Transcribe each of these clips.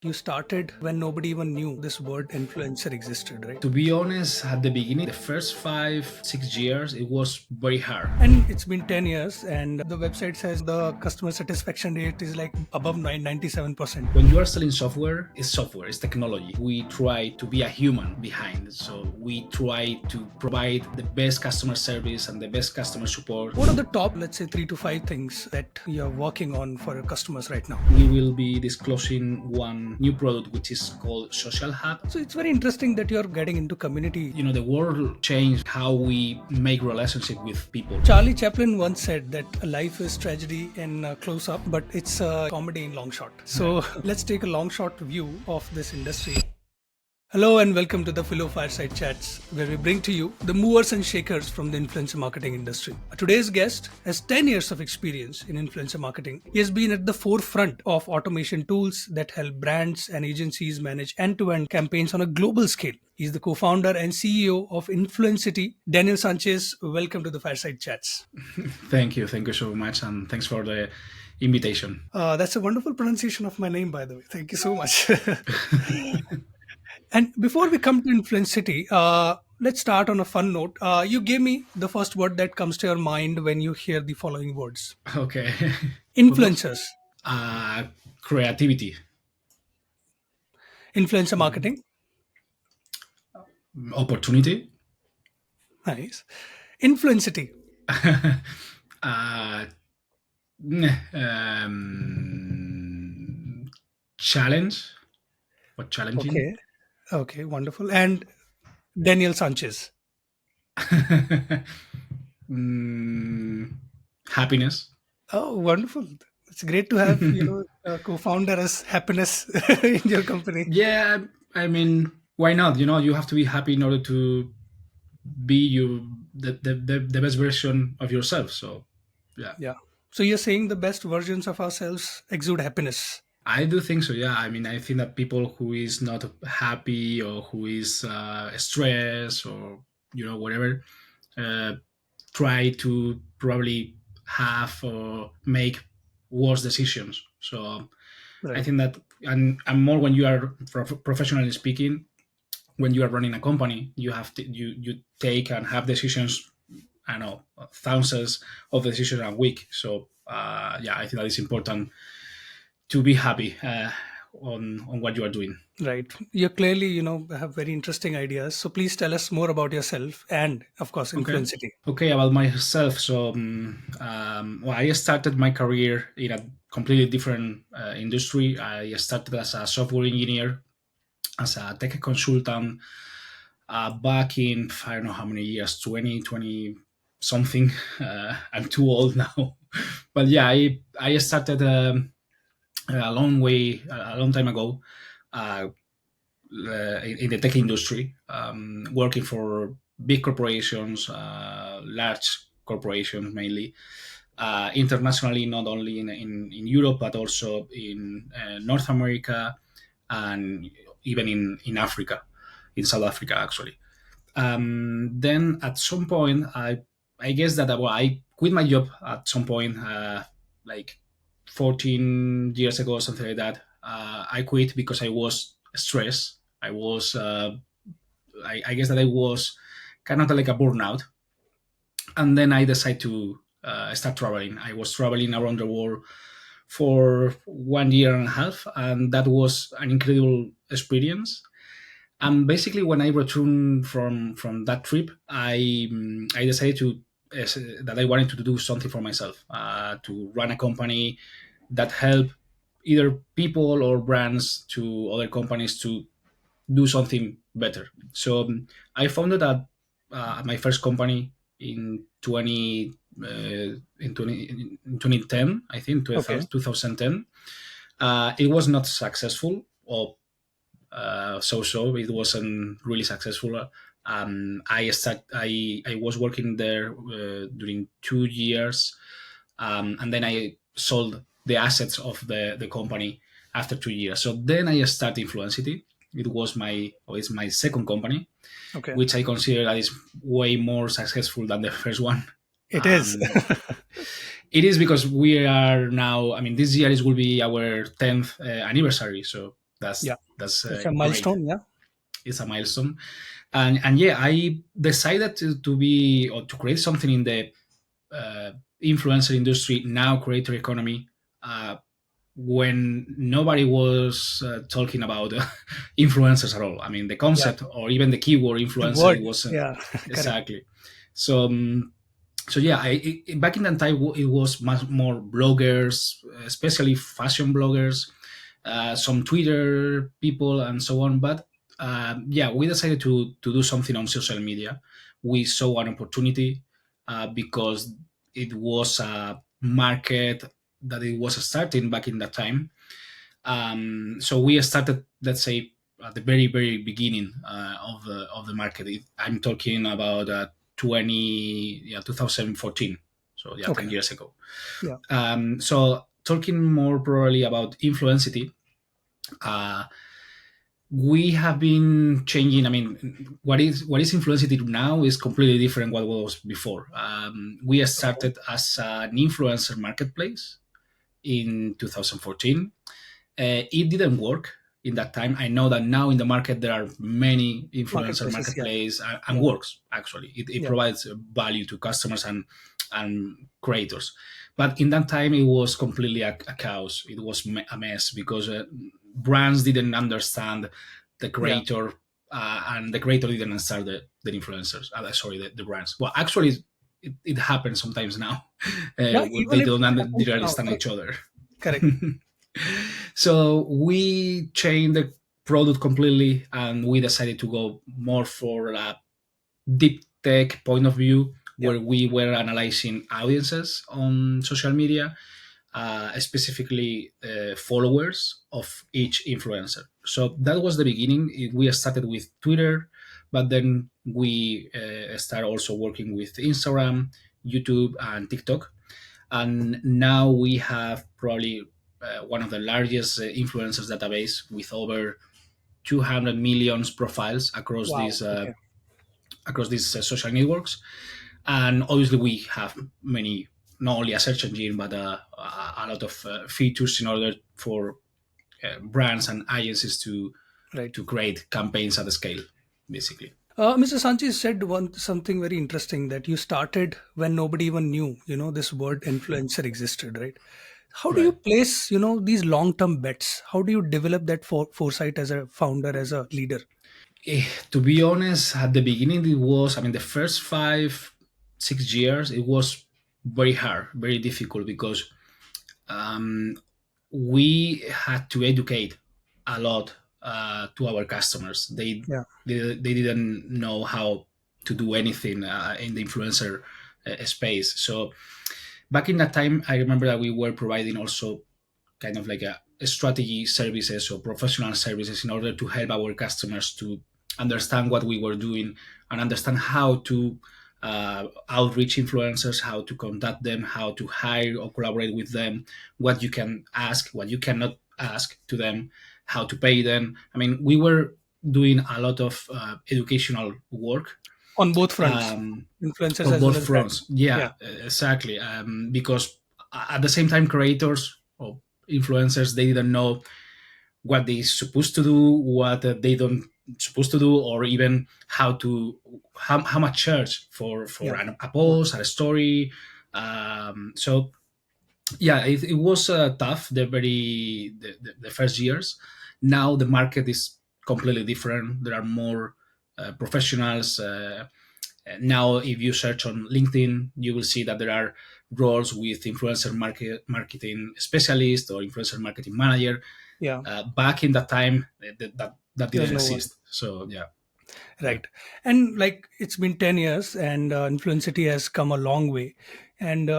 You started when nobody even knew this word influencer existed, right? To be honest, at the beginning, the first 5, 6 years, it was very hard. And it's been 10 years, and the website says the customer satisfaction rate is like above 97%. When you are selling software, it's technology. We try to be a human behind. So we try to provide the best customer service and the best customer support. What are the top, let's say, 3 to 5 things that you're working on for your customers right now? We will be disclosing one new product, which is called Social Hub. So it's very interesting that you're getting into community. The world changed how we make relationship with people. Charlie Chaplin once said that life is tragedy in close up, but it's a comedy in long shot. So let's take a long shot view of this industry. Hello and welcome to the Phyllo Fireside Chats, where we bring to you the movers and shakers from the influencer marketing industry. Today's guest has 10 years of experience in influencer marketing. He has been at the forefront of automation tools that help brands and agencies manage end-to-end campaigns on a global scale. He's the co-founder and CEO of Influencity. Daniel Sanchez, welcome to the Fireside Chats. Thank you so much, and thanks for the invitation. That's a wonderful pronunciation of my name, by the way. Thank you so much. And before we come to Influencity, let's start on a fun note. You gave me the first word that comes to your mind when you hear the following words. Okay. Influencers, Creativity, influencer marketing. opportunity, Nice. Influencity. uh, challenge or challenging. Okay, wonderful. And Daniel Sanchez. Happiness. Oh, wonderful. It's great to have, a co-founder as happiness in your company. Yeah, I mean, why not? You have to be happy in order to be the best version of yourself. So, yeah. Yeah. So you're saying the best versions of ourselves exude happiness. I do think so. Yeah, I mean, I think that people who is not happy or who is stressed or whatever, uh, try to probably have or make worse decisions. So I Right. think that, and more when you are professionally speaking, when you are running a company, you have to you take and have decisions. I don't know, thousands of decisions a week. So yeah, I think that is important to be happy on what you are doing. Right. You clearly, have very interesting ideas. So please tell us more about yourself and, of course, Okay. Influencity. Okay, about myself. So, well, I started my career in a completely different industry. I started as a software engineer, as a tech consultant, back in, I don't know how many years, 20 something. I'm too old now. But yeah, I started a long time ago, uh, in the tech industry, working for big corporations, large corporations mainly, internationally, not only in Europe, but also in North America and even in Africa, in South Africa, actually. Then at some point, I guess that I quit my job at some point, like 14 years ago, something like that. I quit because I was stressed. I guess that I was kind of like a burnout. And then I decided to start traveling. I was traveling around the world for 1 year and a half, and that was an incredible experience. And basically, when I returned from that trip, I decided that I wanted to do something for myself, to run a company that help either people or brands to other companies to do something better. So I founded my first company in 2010, I think Okay. 2010. It was not successful, or so it wasn't really successful. I was working there during 2 years, and then I sold the assets of the company after 2 years. So then I started Influencity. It's my second company, Okay. which I consider that is way more successful than the first one. It is. Um, it is because we are now. I mean, this year will be our 10th anniversary. So Yeah. That's It's a great. milestone. Yeah. It's a milestone, and yeah, I decided to be or to create something in the uh, influencer industry now, creator economy. Uh, when nobody was talking about influencers at all. I mean, the Yeah. concept or even the keyword The influencer, word. it wasn't Yeah. Correct. exactly. So, so yeah, back in that time, it was much more bloggers, especially fashion bloggers, some Twitter people, and so on. But yeah, we decided to do something on social media. We saw an opportunity because it was a market that it was starting back in that time. So we started, let's say, at the very beginning of the market. I'm talking about 2014. So yeah, Okay. 10 years ago. Yeah. So talking more probably about Influencity, uh, we have been changing. I mean, what is Influencity now is completely different what was before. We Okay. started as an influencer marketplace in 2014. It didn't work in that time. I know that now in the market there are many influencer Marketplaces. Yeah. marketplace and Yeah. works actually. It Yeah. provides value to customers and creators. But in that time it was completely a chaos. It was a mess because brands didn't understand the Yeah. creator and the creator didn't understand the influencers. Sorry, the brands. Well, actually, it happens sometimes now. Yeah. They Even if don't it happens didn't now. understand Correct. each other. Correct. So we changed the product completely and we decided to go more for a deep tech point of view Yeah. where we were analyzing audiences on social media, specifically followers of each influencer. So that was the beginning. We started with Twitter, but then we started also working with Instagram, YouTube, and TikTok, and now we have probably one of the largest influencers database with over 200 million profiles Wow. Okay. across these social networks. And obviously we have many, not only a search engine but a lot of features in order for brands and agencies Right. to create campaigns at a scale, basically. Mr. Sanchez said one something very interesting, that you started when nobody even knew, this word influencer existed, right? How do you Right. place, these long-term bets? How do you develop that foresight as a founder, as a leader? To be honest, at the beginning, it was, I mean, the first 5 6 years, it was very hard, very difficult because um, we had to educate a lot to our customers. Yeah. They didn't know how to do anything in the influencer space. So back in that time, I remember that we were providing also kind of like a strategy services or professional services in order to help our customers to understand what we were doing and understand how to outreach influencers, how to contact them, how to hire or collaborate with them, what you can ask, what you cannot ask to them, how to pay them. I mean, we were doing a lot of educational work On both fronts, um, influencers on as well both as brand. fronts. Yeah, Yeah. exactly. Because at the same time, creators or influencers, they didn't know what they supposed to do, what they don't supposed to do, or even how much charge for Yeah. a Yeah. post, a story. So yeah, it was tough the first years. Now the market is completely different. There are more professionals. Now, if you search on LinkedIn, you will see that there are roles with marketing specialist or influencer marketing manager. Yeah. Back in that time, that There's didn't no one. exist. So yeah, yeah. Right. And like it's been 10 years, and Influencity has come a long way. And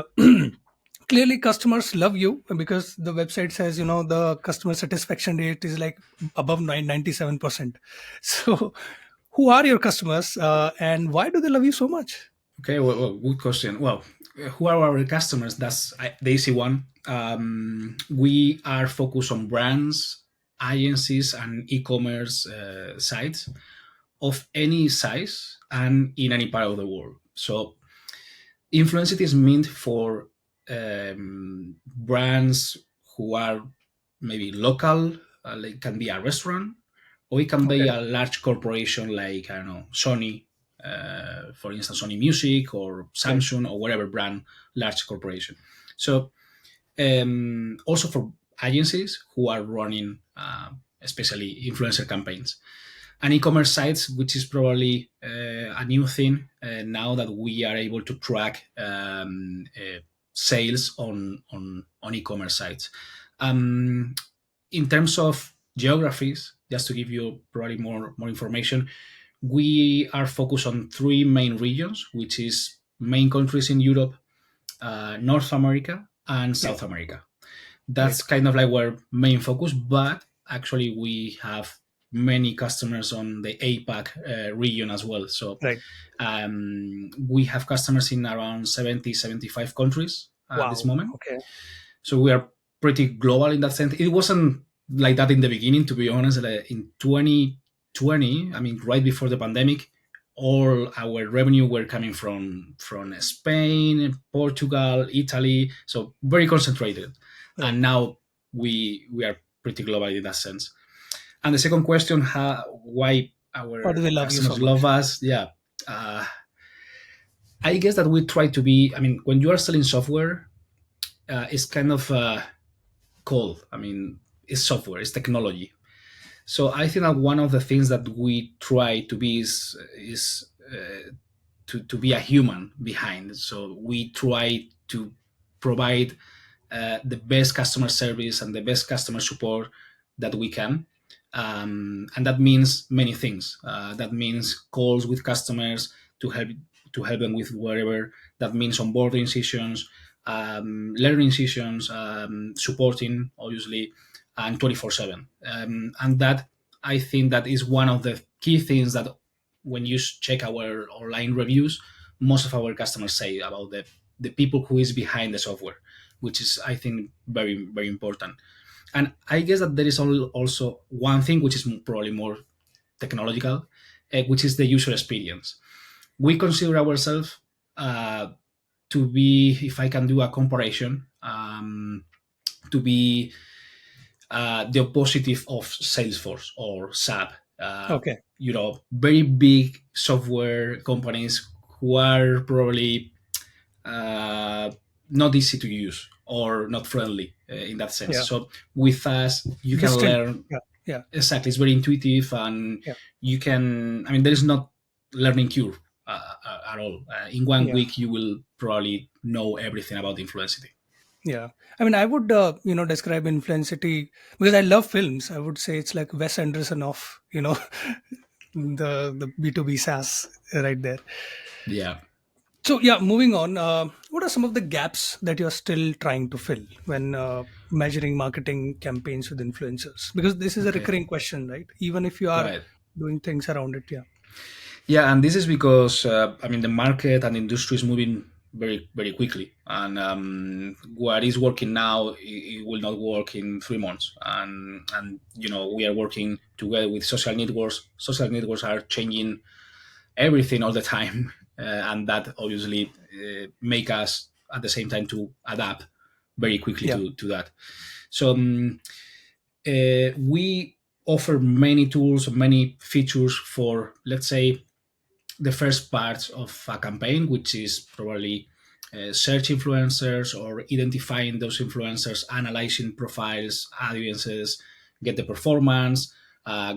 clearly customers love you, because the website says, the customer satisfaction rate is like above 97%. So who are your customers, and why do they love you so much? Okay, well, good question. Well, who are our customers? That's the easy one. We are focused on brands, agencies, and e-commerce sites of any size and in any part of the world. So Influencity is meant for brands who are maybe local, like can be a restaurant, or it can be Okay. a large corporation like I don't know Sony, for instance, Sony Music or Right. Samsung or whatever brand, large corporation. So also for agencies who are running, especially influencer campaigns and e-commerce sites, which is probably a new thing now that we are able to track sales on e-commerce sites. Um, in terms of geographies, just to give you probably more information, we are focused on three main regions, which is main countries in Europe, North America, and Yeah. South America. Great. That's kind of like our main focus, but actually we have many customers on the APAC region as well. So Right. we have customers in around 70, 75 countries at this Wow. moment. Okay. So we are pretty global in that sense. It wasn't like that in the beginning, to be honest. In 2020, I mean, right before the pandemic, all our revenue were coming from Spain, Portugal, Italy, so very concentrated. Right. And now we are pretty global in that sense. And the second question, why Why do our they love you so customers love much? us? Yeah, uh, I guess that we try to be. I mean, when you are selling software, it's kind of cold. I mean, it's software, it's technology. So I think that one of the things that we try to be is to be a human behind. So we try to provide the best customer service and the best customer support that we can. And that means many things. That means calls with customers to help them with whatever. That means onboarding sessions, learning sessions, supporting obviously, and 24/7. And that I think that is one of the key things that when you check our online reviews, most of our customers say about the people who is behind the software, which is I think very important. And I guess that there is also one thing which is probably more technological, which is the user experience. We consider ourselves to be, if I can do a comparison, to be the opposite of Salesforce or SAP. Okay. Very big software companies who are probably uh, not easy to use or not friendly in that sense. Yeah. So with us, you can Distant. learn Yeah. Yeah. exactly. It's very intuitive, and Yeah. you can. I mean, there is not learning curve at all. In one Yeah. week, you will probably know everything about Influencity. Yeah. I mean, I would, describe Influencity because I love films. I would say it's like Wes Anderson of, the B2B SaaS right there. Yeah. So yeah, moving on. What are some of the gaps that you're still trying to fill when measuring marketing campaigns with influencers? Because this is a Okay. recurring question, right? Even if you are Right. doing things around it, yeah, Yeah, and this is because I mean the market and industry is moving very quickly, and what is working now it will not work in 3 months. And we are working together with social networks. Social networks are changing everything all the time, and that obviously make us at the same time to adapt very quickly yeah, to that. So we offer many tools, many features for, let's say, the first part of a campaign, which is probably search influencers or identifying those influencers, analyzing profiles, audiences, get the performance,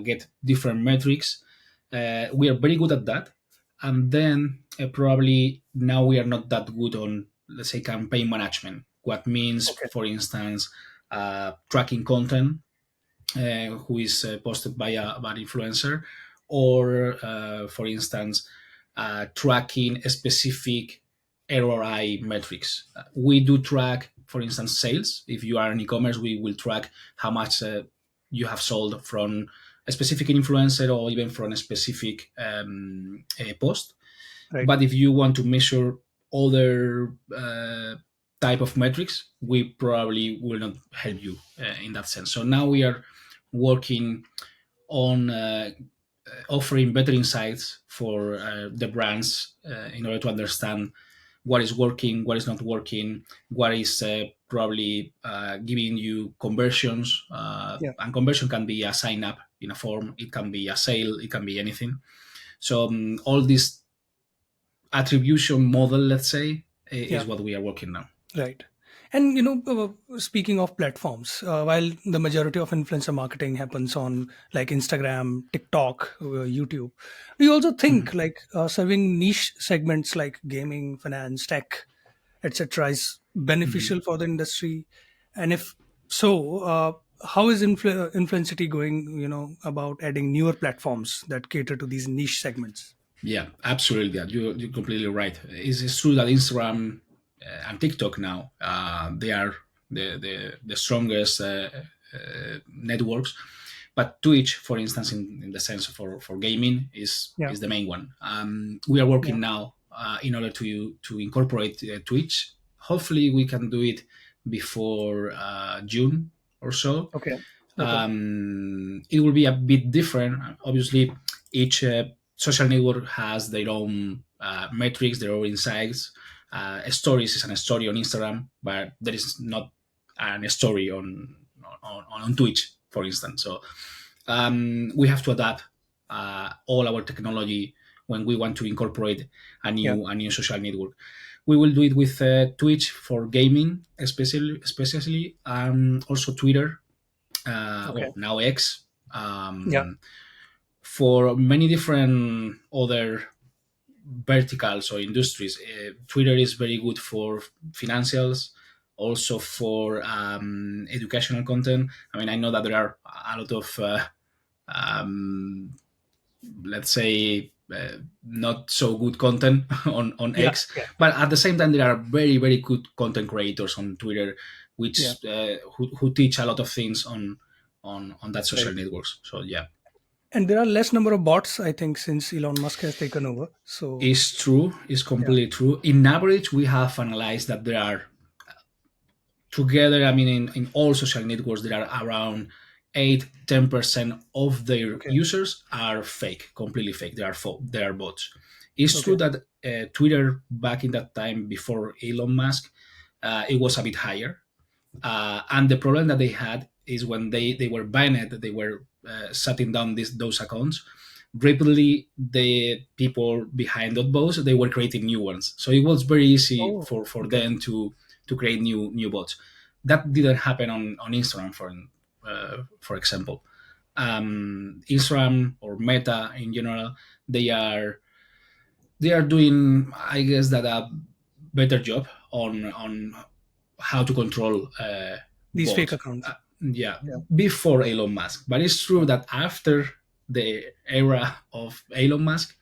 get different metrics. We are very good at that. And then probably now we are not that good on, let's say, campaign management. What means, okay, for instance, tracking content who is posted by an influencer, or for instance, tracking a specific ROI metrics. We do track, for instance, sales. If you are in e-commerce, we will track how much you have sold from a specific influencer or even from a specific post. right, But if you want to measure other type of metrics, we probably will not help you in that sense. So now we are working on offering better insights for the brands in order to understand what is working, what is not working, what is probably giving you conversions. Yeah. And conversion can be a sign up in a form, it can be a sale, it can be anything. So all this attribution model, let's say, Yeah. is what we are working now. Right. And speaking of platforms, while the majority of influencer marketing happens on like Instagram, TikTok, YouTube, we also think like serving niche segments like gaming, finance, tech, etc., is beneficial for the industry. And if so, how is Influencity going? About adding newer platforms that cater to these niche segments. Yeah, absolutely. You're completely right. It's true that Instagram and TikTok now they are the strongest networks, but Twitch, for instance, in the sense for gaming, Yeah. is the main one. We are Yeah. working now in order to incorporate Twitch. Hopefully, we can do it before June or so. Okay. Okay. It will be a bit different. Obviously, each social network has their own metrics, their own insights. Stories is a story on Instagram, but there is not a story on Twitch, for instance. So we have to adapt all our technology when we want to incorporate Yeah. a new social network. We will do it with Twitch for gaming, especially also Twitter, Okay. well now X, Yeah. for many different other verticals or industries. Twitter is very good for financials, also for educational content. I mean, I know that there are a lot of um, let's say not so good content on Yeah. X, Yeah. but at the same time there are very very good content creators on Twitter, Yeah. which who teach a lot of things on that social Right. networks. So yeah, And there are less number of bots, I think, since Elon Musk has taken over. So it's true, it's yeah. completely true. In average, we have analyzed that there are together, I mean, in all social networks, there are around 8-10% of their Okay. users are fake, completely fake. They are bots. It's true Okay. that Twitter back in that time before Elon Musk, it was a bit higher. And the problem that they had is when they were banned, they were shutting down those accounts. Rapidly, the people behind those bots they were creating new ones. So it was very easy Oh. for Okay. them to create new bots. That didn't happen on Instagram, for example. Instagram or Meta in general, they are they are doing, I guess, that a better job on how to control These fake bots. accounts. Yeah, Yeah. before Elon Musk. But it's true Yeah. that after the era of Elon Musk,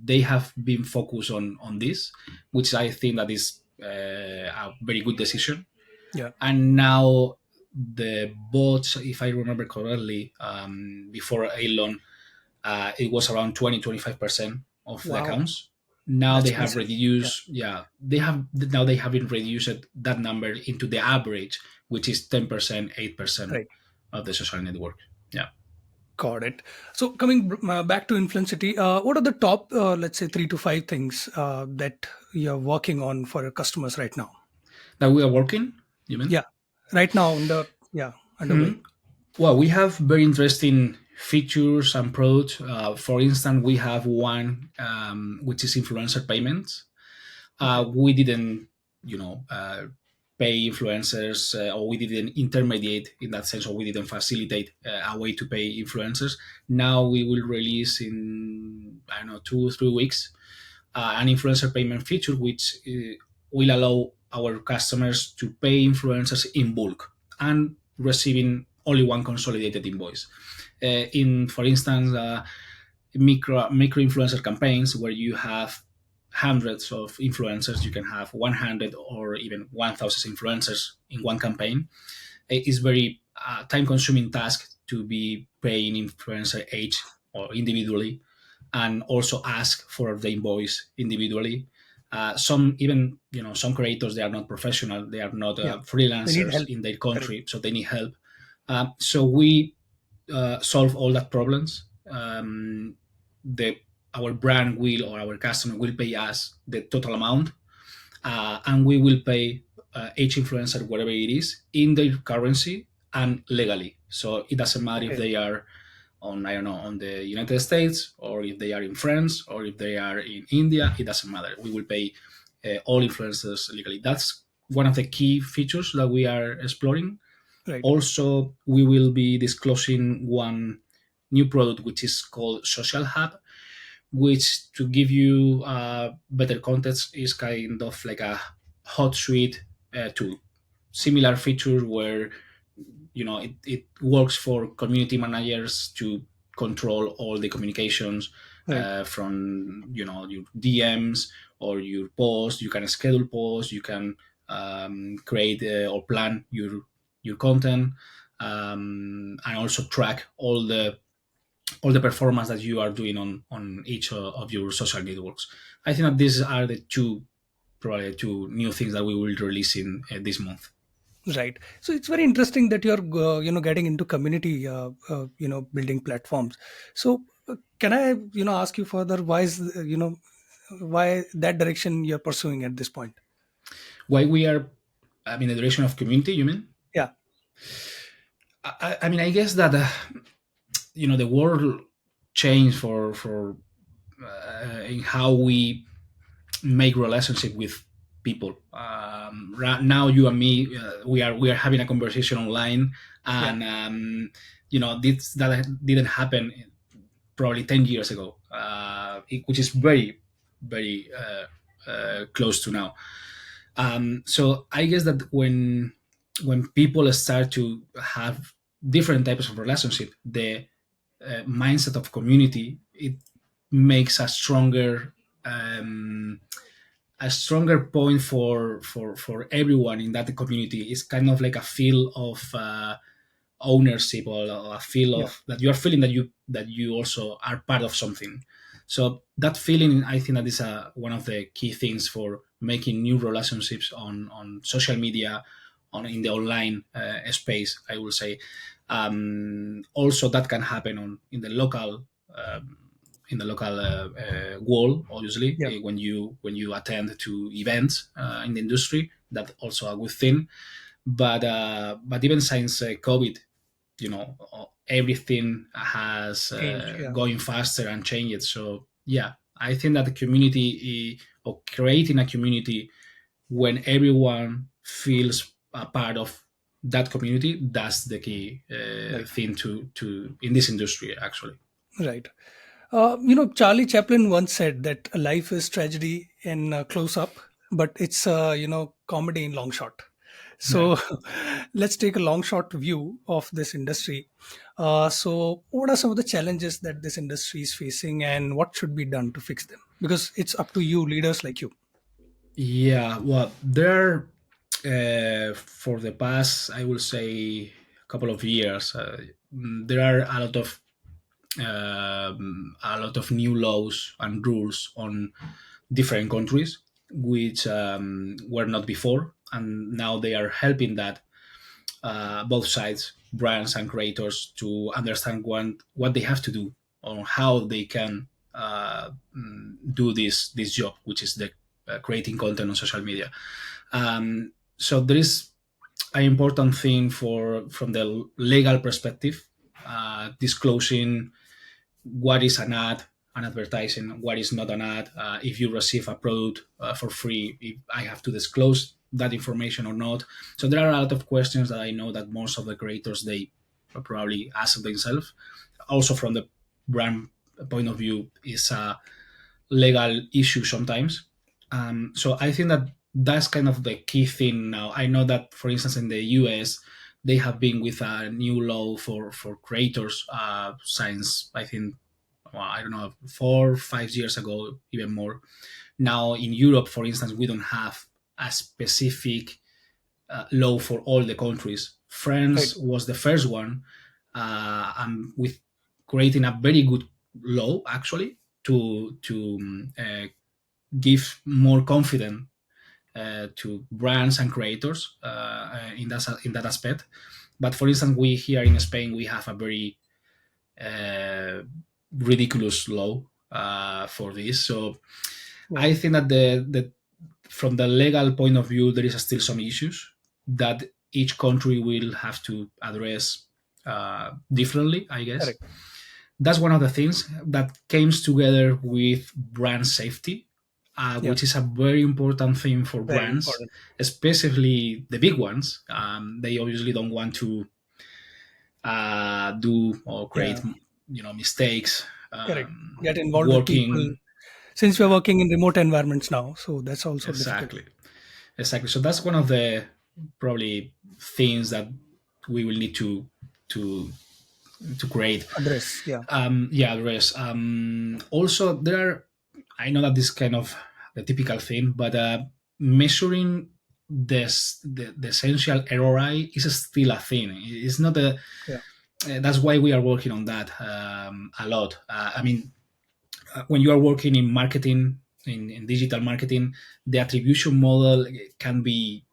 they have been focused on this, which I think that is a very good decision. Yeah. And now the bots, if I remember correctly, before Elon, it was around 20-25% of the Wow. accounts. Now they That's have massive. Yeah. reduced, yeah, they haven't reduced that number into the average, which is 10%, 8% Right. of the social network. Yeah. Got it. So coming back to Influencity, what are the top, let's say, 3 to 5 things that you're working on for your customers right now? That we are working, you mean? Yeah, right now underway. Well, we have very interesting features and products. For instance, we have one which is influencer payments. Okay. We didn't, you know, pay influencers, or we didn't intermediate in that sense, or we didn't facilitate a way to pay influencers. Now we will release in, I don't know, 2 or 3 weeks an influencer payment feature, which will allow our customers to pay influencers in bulk and receiving only one consolidated invoice. For instance, micro influencer campaigns where you have hundreds of influencers, you can have 100 or even 1,000 influencers in one campaign. It is very time consuming task to be paying influencer each or individually, and also ask for the invoice individually. Some, even, some creators, they are not professional, they are not Yeah, they need freelancers help. in their Correct. country, so they need help. So we solve all that problems. The Our brand will, or our customer will pay us the total amount, and we will pay each influencer whatever it is in their currency and legally. So it doesn't matter if Okay. they are on, I don't know, on the United States, or if they are in France, or if they are in India. It doesn't matter. We will pay all influencers legally. That's one of the key features that we are exploring. Right. Also, we will be disclosing one new product which is called Social Hub, which, to give you better context, is kind of like a hot suite tool. Similar features where it works for community managers to control all the communications Right. from your DMs or your posts. You can schedule posts. You can create or plan your content, and also track all the performance that you are doing on each of your social networks. I think that these are the two, probably two new things that we will release in this month. Right. So it's very interesting that you're getting into community building platforms. So can I ask you further, why is why that direction you're pursuing at this point? Why we are, I mean, the direction of community, you mean? Yeah. I mean, I guess that the world changed for in how we make relationship with people. Right now, you and me, we are having a conversation online, Yeah. and this that didn't happen probably 10 years ago, which is very, very close to now. So I guess that when people start to have different types of relationship, the mindset of community, it makes um, a stronger point for everyone in that community. It's kind of like a feel of ownership, or a feel Yeah. of that you are feeling that you also are part of something. So that feeling, I think, that is one of the key things for making new relationships on social media, on in the online space, I will say. Also, that can happen um, in the local world, obviously, Yeah. when you attend to events in the industry. That also a good thing. But even since COVID, everything has Changed. Yeah. going faster and changed. So yeah, I think that the community, or creating a community when everyone feels a part of that community, that's the key Right. thing to in this industry, actually. Right. Charlie Chaplin once said that life is tragedy in close up, but it's comedy in long shot. Yeah. So let's take a long shot view of this industry. So what are some of the challenges that this industry is facing, and what should be done to fix them? Because it's up to you, leaders like you. Yeah, well, there for the past, I will say, couple of years, there are a lot of new laws and rules on different countries, which were not before, and now they are helping that both sides, brands and creators, to understand what they have to do, or how they can do this job, which is the creating content on social media. So there is an important thing from the legal perspective, disclosing what is an advertising, what is not an ad. If you receive a product for free, if I have to disclose that information or not. So there are a lot of questions that I know that most of the creators, they probably ask themselves. Also, from the brand point of view, is a legal issue sometimes. So I think that that's kind of the key thing now. I know that, for instance, in the US, they have been with a new law for creators since, I think, well, I don't know, 4 5 years ago, even more. Now in Europe, for instance, we don't have a specific law for all the countries. Right. France was the first one, and with creating a very good law, actually, to give more confidence to brands and creators in that aspect. But for instance, we here in Spain, we have a very uh, ridiculous law for this. So Yeah. I think that from the legal point of view, there is still some issues that each country will have to address differently, I guess. Correct. That's one of the things that came together with brand safety, Yeah. which is a very important thing for Very brands, important. especially the big ones. They obviously don't want to do or create, Yeah. mistakes. Correct. Get involved with people. Working Since we're working in remote environments now, so that's also difficult. exactly, exactly. So that's one of the probably things that we will need to to create. Address. Yeah. Yeah, address. Also, there are. I know that this is kind of the typical thing, but measuring the essential ROI is still a thing. It's not a. Yeah. That's why we are working on that a lot. I mean, when you are working in marketing, in digital marketing, the attribution model can be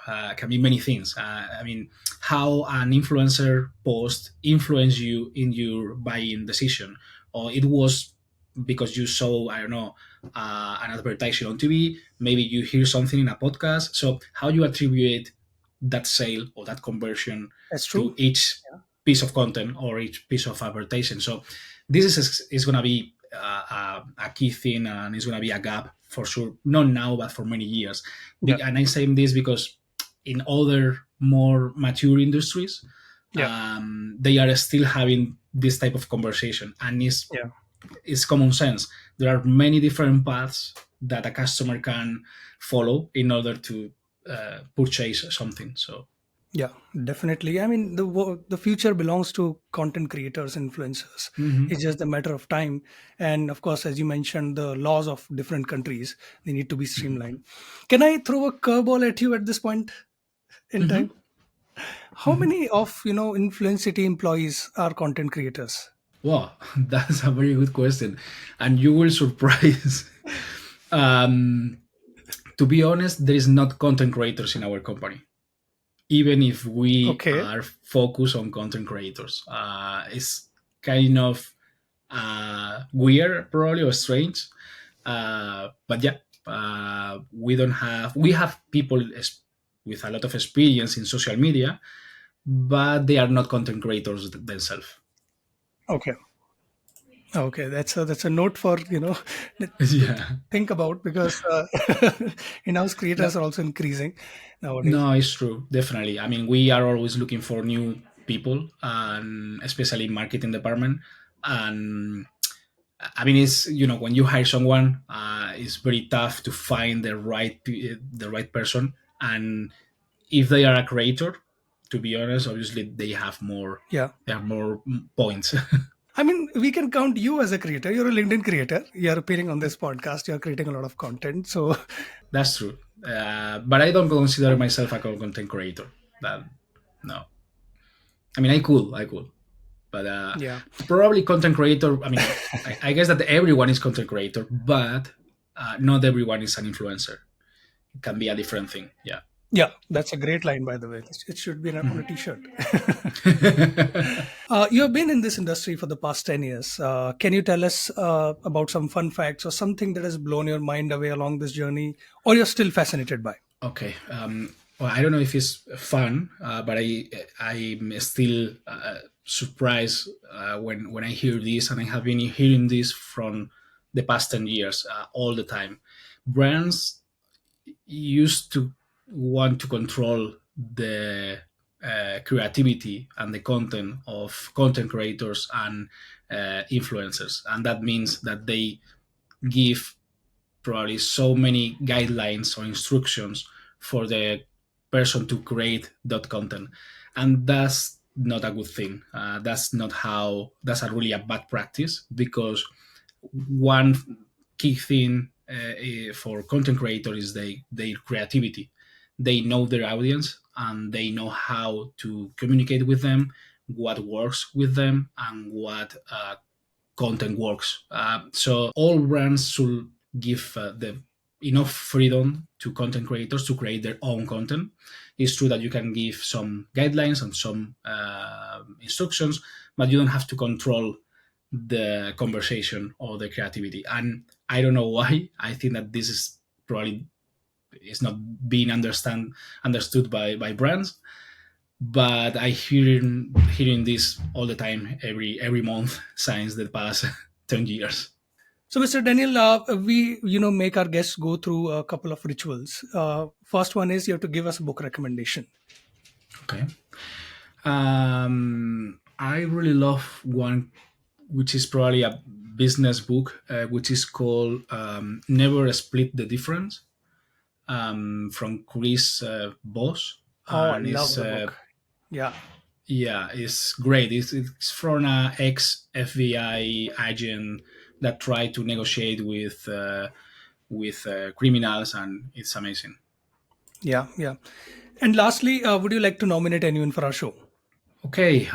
many things. I mean, how an influencer post influence you in your buying decision, or it was because you saw, I don't know, an advertisement on TV. Maybe you hear something in a podcast. So how you attribute that sale or that conversion That's to true. each Yeah. piece of content or each piece of advertising. So this is going to be a key thing, and it's going to be a gap for sure. Not now, but for many years. Yeah. And I'm saying this because in other more mature industries, Yeah. they are still having this type of conversation, and Yeah. it's common sense. There are many different paths that a customer can follow in order to purchase something. So Yeah, definitely. I mean, the future belongs to content creators, influencers. mhm, It's just a matter of time. And of course, as you mentioned, the laws of different countries, they need to be mhm, streamlined. Can I throw a curveball at you at this point in mhm, time? How mhm. many of Influencity employees are content creators? Wow, that's a very good question, and you will surprise. um, to be honest, there is not content creators in our company, even if we Okay. are focused on content creators. It's kind of weird, probably, or strange. But yeah, we have people with a lot of experience in social media, but they are not content creators themselves. Okay. Okay, that's a note for to Yeah. think about, because in-house No, creators are also increasing nowadays. no, it's true. Definitely. I mean, we are always looking for new people, and especially in marketing department. And I mean, it's when you hire someone, it's very tough to find the right person. And if they are a creator, to be honest, obviously Yeah. they have more points. I mean, we can count you as a creator. You're a LinkedIn creator. You're appearing on this podcast. You're creating a lot of content. So, That's true. But I don't consider myself a content creator. That no. I mean, I could. But yeah. probably content creator. I mean, I guess that everyone is content creator, but not everyone is an influencer. It can be a different thing. Yeah. Yeah. That's a great line, by the way. It should be on a t shirt. You have been in this industry for the past 10 years. Can you tell us about some fun facts or something that has blown your mind away along this journey, or you're still fascinated by? Okay. Well, I don't know if it's fun, but I'm still surprised when I hear this, and I have been hearing this from the past 10 years all the time. Brands used to want to control the creativity and the content of content creators and influencers, and that means that they give probably so many guidelines or instructions for the person to create that content, and that's not a good thing. That's a really a bad practice, because one key thing for content creators is their creativity. They know their audience, and they know how to communicate with them, what works with them, and what content works. So all brands should give the enough freedom to content creators to create their own content. It's true that you can give some guidelines and some instructions, but you don't have to control the conversation or the creativity. And I don't know why. I think that this is probably it's not being understood by brands. But I hearing this all the time, every month since the past 10 years. So, Mr. Daniel, we make our guests go through a couple of rituals. First one is you have to give us a book recommendation. Okay. I really love one, which is probably a business book, which is called "Never Split the Difference," from Chris Voss, Oh, I and love it's the book. Yeah, yeah, it's great. It's from an ex FBI agent that tried to negotiate with criminals, and it's amazing. yeah, yeah. And lastly, would you like to nominate anyone for our show? Okay.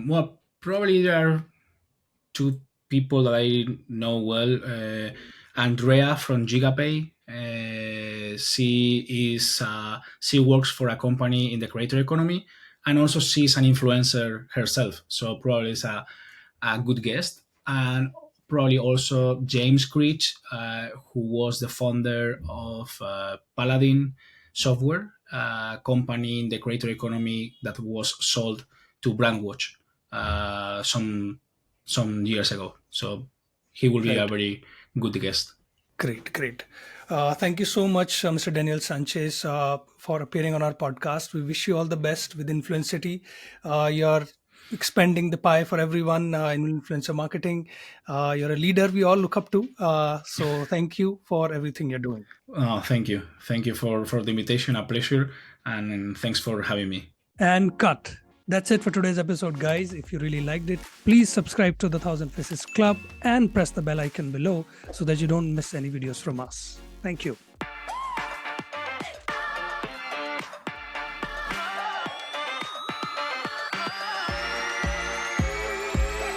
Well, probably there are two people that I know well. Andrea from Gigapay. She works for a company in the creator economy, and also she's an influencer herself. So probably is a good guest. And probably also James Creech, who was the founder of Paladin Software, a company in the creator economy that was sold to Brandwatch some years ago. So he will be a Right. very good guest. Great, great. Thank you so much, Mr. Daniel Sanchez, for appearing on our podcast. We wish you all the best with Influencity. You're expanding the pie for everyone in influencer marketing. You're a leader we all look up to. So thank you for everything you're doing. Thank you. Thank you for the invitation. A pleasure. And thanks for having me. And cut. That's it for today's episode, guys. If you really liked it, please subscribe to the Thousand Faces Club and press the bell icon below so that you don't miss any videos from us. Thank you.